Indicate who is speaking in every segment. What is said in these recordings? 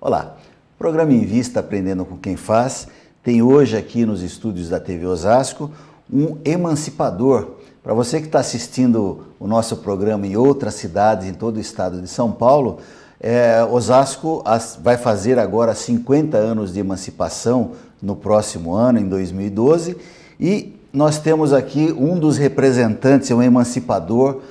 Speaker 1: Olá, o programa Invista Aprendendo com Quem Faz tem hoje aqui nos estúdios da TV Osasco um emancipador. Para você que está assistindo o nosso programa em outras cidades, em todo o estado de São Paulo, Osasco vai fazer agora 50 anos de emancipação no próximo ano, em 2012, e nós temos aqui um dos representantes, um emancipador,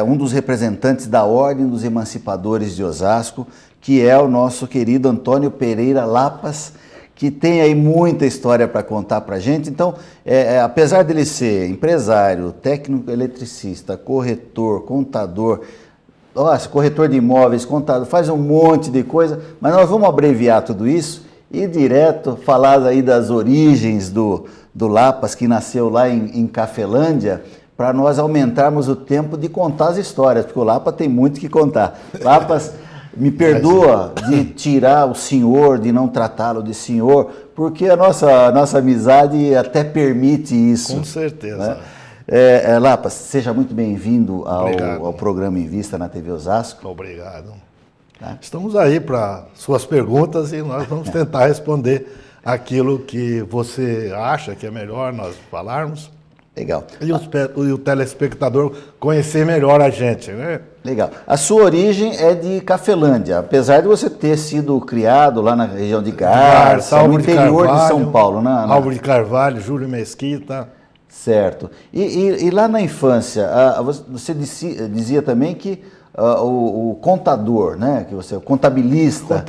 Speaker 1: um dos representantes da Ordem dos Emancipadores de Osasco, que é o nosso querido Antônio Pereira Lapas, que tem aí muita história para contar para a gente. Então, apesar dele ser empresário, técnico eletricista, corretor, contador, corretor de imóveis, contador, faz um monte de coisa, mas nós vamos abreviar tudo isso e direto falar aí das origens do Lapas, que nasceu lá em Cafelândia, para nós aumentarmos o tempo de contar as histórias, porque o Lapas tem muito que contar. Lapas, me perdoa de tirar o senhor, de não tratá-lo de senhor, porque a nossa amizade até permite isso.
Speaker 2: Com certeza.
Speaker 1: Né? Lapas, seja muito bem-vindo ao programa Em Vista na TV Osasco.
Speaker 2: Obrigado. Tá? Estamos aí para suas perguntas e nós vamos tentar responder aquilo que você acha que é melhor nós falarmos.
Speaker 1: Legal.
Speaker 2: E o telespectador conhecer melhor a gente, né?
Speaker 1: Legal. A sua origem é de Cafelândia, apesar de você ter sido criado lá na região de Garça, no interior de São Paulo.
Speaker 2: Álvaro de Carvalho, Júlio Mesquita.
Speaker 1: Certo. E lá na infância, você dizia também que o contador, né? Que você, o contabilista.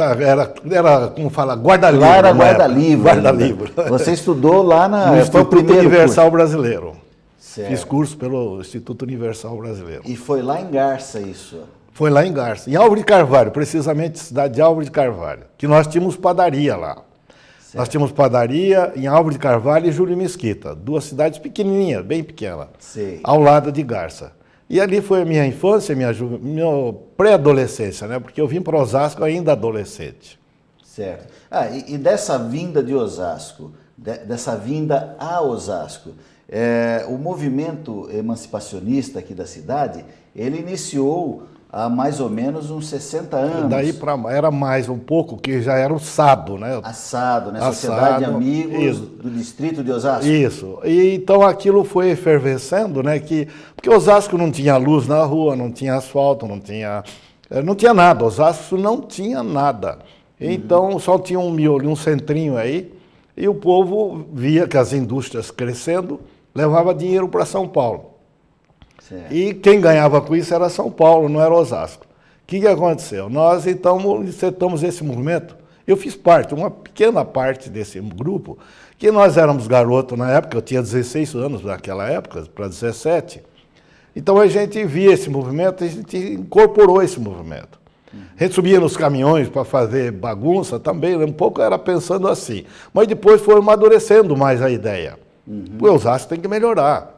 Speaker 2: Era como fala, guarda-livro.
Speaker 1: Lá era guarda-livro.
Speaker 2: Guarda-livro.
Speaker 1: Você estudou lá no
Speaker 2: Instituto Universal Brasileiro.
Speaker 1: Certo.
Speaker 2: Fiz curso pelo Instituto Universal Brasileiro.
Speaker 1: E foi lá em Garça isso?
Speaker 2: Foi lá em Garça. Em Álvaro de Carvalho, precisamente cidade de Álvaro de Carvalho. Que nós tínhamos padaria lá. Certo. Nós tínhamos padaria em Álvaro de Carvalho e Júlio Mesquita. Duas cidades pequenininhas, bem pequenas.
Speaker 1: Sim.
Speaker 2: Ao lado de Garça. E ali foi a minha infância, minha pré-adolescência, né? Porque eu vim para Osasco ainda adolescente.
Speaker 1: Certo. E dessa vinda de Osasco, dessa vinda a Osasco, o movimento emancipacionista aqui da cidade, ele iniciou há mais ou menos uns 60 anos.
Speaker 2: Daí era mais um pouco, que já era o SADO, né?
Speaker 1: A SADO, né? Sociedade de Amigos do Distrito de Osasco.
Speaker 2: Isso. E então aquilo foi efervescendo, né? Porque Osasco não tinha luz na rua, não tinha asfalto, não tinha nada. Osasco não tinha nada. Então só tinha um miolo, um centrinho aí, e o povo via que as indústrias crescendo, levava dinheiro para São Paulo. Certo. E quem ganhava com isso era São Paulo, não era Osasco. O que aconteceu? Nós, então, insetamos esse movimento. Eu fiz parte, uma pequena parte desse grupo, que nós éramos garotos na época, eu tinha 16 anos naquela época, para 17. Então a gente via esse movimento, a gente incorporou esse movimento. A gente subia nos caminhões para fazer bagunça também, um pouco era pensando assim. Mas depois foi amadurecendo mais a ideia. O Osasco tem que melhorar.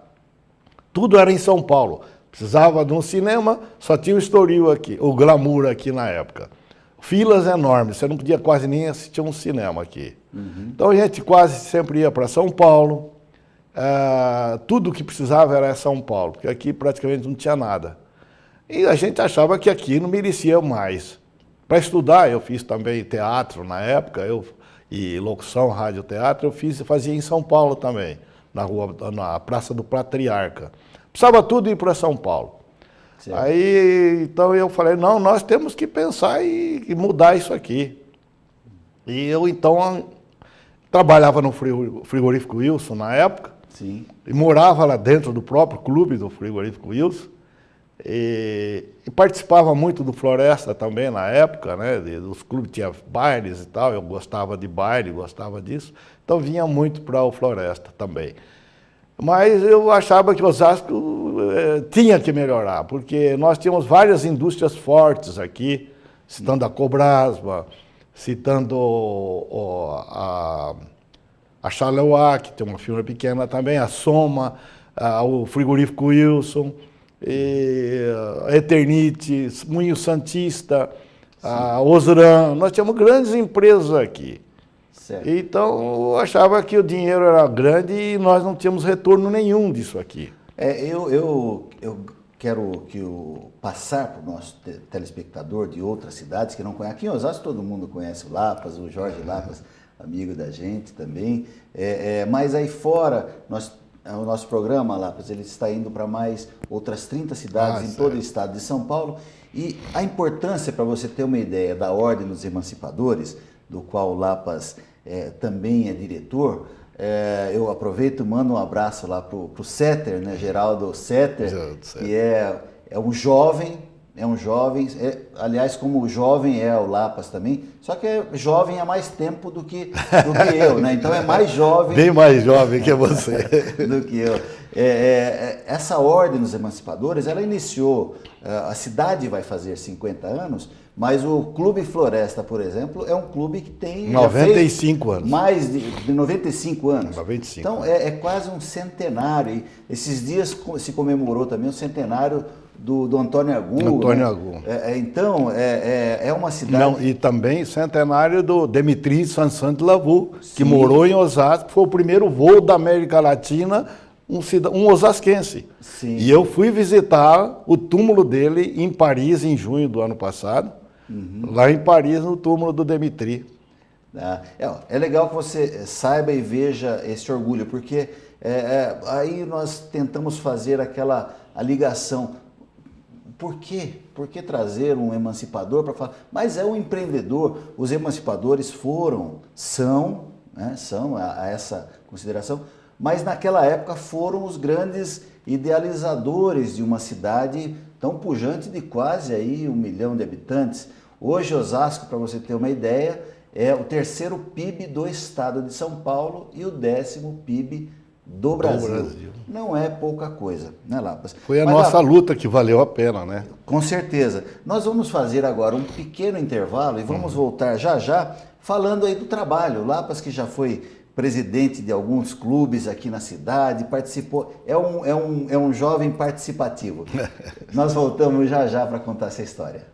Speaker 2: Tudo era em São Paulo. Precisava de um cinema, só tinha o Estoril aqui, o Glamour aqui na época. Filas enormes, você não podia quase nem assistir um cinema aqui. Então a gente quase sempre ia para São Paulo. Tudo que precisava era São Paulo, porque aqui praticamente não tinha nada. E a gente achava que aqui não merecia mais. Para estudar, eu fiz também teatro na época, e locução, rádio, teatro, eu fazia em São Paulo também. Na Praça do Patriarca. Precisava tudo ir para São Paulo. Certo. Aí, então eu falei, não, nós temos que pensar e mudar isso aqui. E eu, então, trabalhava no frigorífico Wilson na época.
Speaker 1: Sim.
Speaker 2: E morava lá dentro do próprio clube do frigorífico Wilson. E participava muito do Floresta também na época, né? Os clubes tinham bailes e tal, eu gostava de baile, gostava disso. Então vinha muito para o Floresta também. Mas eu achava que Osasco tinha que melhorar, porque nós tínhamos várias indústrias fortes aqui, citando a Cobrasma, citando a Chaleua, que tem uma firma pequena também, a Soma, o frigorífico Wilson, a Eternite, Moinho Santista, a Osran. Nós tínhamos grandes empresas aqui. Certo. Então, eu achava que o dinheiro era grande e nós não tínhamos retorno nenhum disso aqui.
Speaker 1: Eu quero passar para o nosso telespectador de outras cidades que não conhece. Aqui em Osasco todo mundo conhece o Lapas, o Jorge Lapas, amigo da gente também. Mas aí fora, o nosso programa, Lapas, ele está indo para mais outras 30 cidades em todo o estado de São Paulo. E a importância, para você ter uma ideia, da Ordem dos Emancipadores, do qual o Lapas também é diretor, eu aproveito e mando um abraço lá para o Setter, né, Geraldo Setter, que é um jovem, aliás, como jovem é o Lapas também, só que é jovem há mais tempo do que eu, né? Então é mais jovem.
Speaker 2: Bem mais jovem que você.
Speaker 1: do que eu. Essa Ordem dos Emancipadores, ela iniciou, a cidade vai fazer 50 anos, mas o Clube Floresta, por exemplo, é um clube que tem
Speaker 2: 95 anos.
Speaker 1: Mais de 95 anos.
Speaker 2: 95.
Speaker 1: Então é quase um centenário. E esses dias se comemorou também o centenário do Antônio Agu.
Speaker 2: Antônio
Speaker 1: né?
Speaker 2: Agu.
Speaker 1: Então, é uma cidade...
Speaker 2: Não, e também centenário do Demetri Sansan de Lavaux, que morou em Osasco, foi o primeiro voo da América Latina, um osasquense.
Speaker 1: Sim.
Speaker 2: E eu fui visitar o túmulo dele em Paris, em junho do ano passado, lá em Paris, no túmulo do Demetri.
Speaker 1: É legal que você saiba e veja esse orgulho, porque aí nós tentamos fazer a ligação. Por quê? Por que trazer um emancipador para falar? Mas é um empreendedor. Os emancipadores são a essa consideração, mas naquela época foram os grandes idealizadores de uma cidade tão pujante de quase aí 1 milhão de habitantes. Hoje Osasco, para você ter uma ideia, é o 3º PIB do estado de São Paulo e o 10º PIB do Brasil. Não é pouca coisa, né, Lapas?
Speaker 2: Foi a nossa luta que valeu a pena, né?
Speaker 1: Com certeza. Nós vamos fazer agora um pequeno intervalo e vamos voltar já falando aí do trabalho. Lapas, que já foi presidente de alguns clubes aqui na cidade, participou, é um jovem participativo. Nós voltamos já para contar essa história.